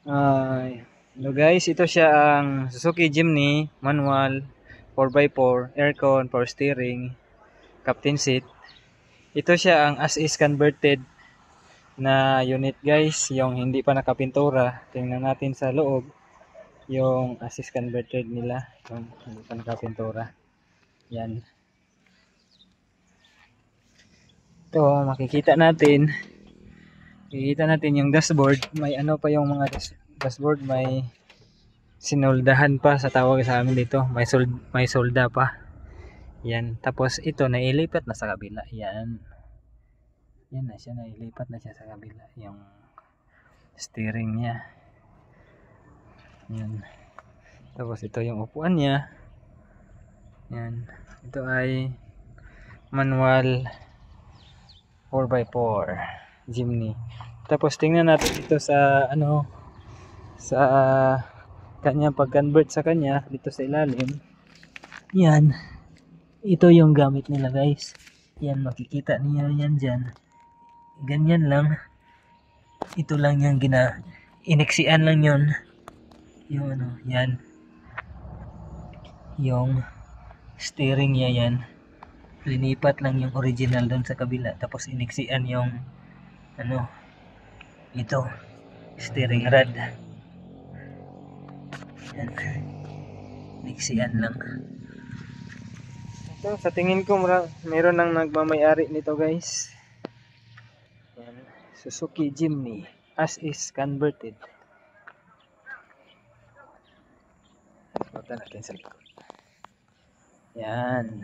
Hello guys, ito siya ang Suzuki Jimny manual 4x4, aircon, power steering, captain seat. Ito siya ang as-is converted na unit guys, yung hindi pa nakapintura. Tingnan natin sa loob yung as-is converted nila, yung hindi pa nakapintura. Yan. Ito, makikita natin yung dashboard. May ano pa yung mga dashboard, may sinoldahan pa sa tawag sa amin dito. May solda pa. Yan. Tapos ito nailipat na sa kabila. Yan. Yan na siya, nailipat na siya sa kabila. Yung steering niya. Yan. Tapos ito yung upuan niya. Yan. Ito ay manual 4x4 Jimny. Tapos tingnan natin dito sa sa kanya pag-convert sa kanya dito sa ilalim. Yan. Ito yung gamit nila guys. Yan, makikita niyo yan dyan. Ganyan lang. Ito lang yung iniksian lang yun. Yung yan. Yung steering niya yan. Linipat lang yung original doon sa kabila. Tapos iniksian yung ito. Steering rod. Yan. Iniksian lang. Ito, sa tingin ko meron nang nagmamay-ari nito guys. Yan. Suzuki Jimny as is converted. Suotan natin sa likod. Yan.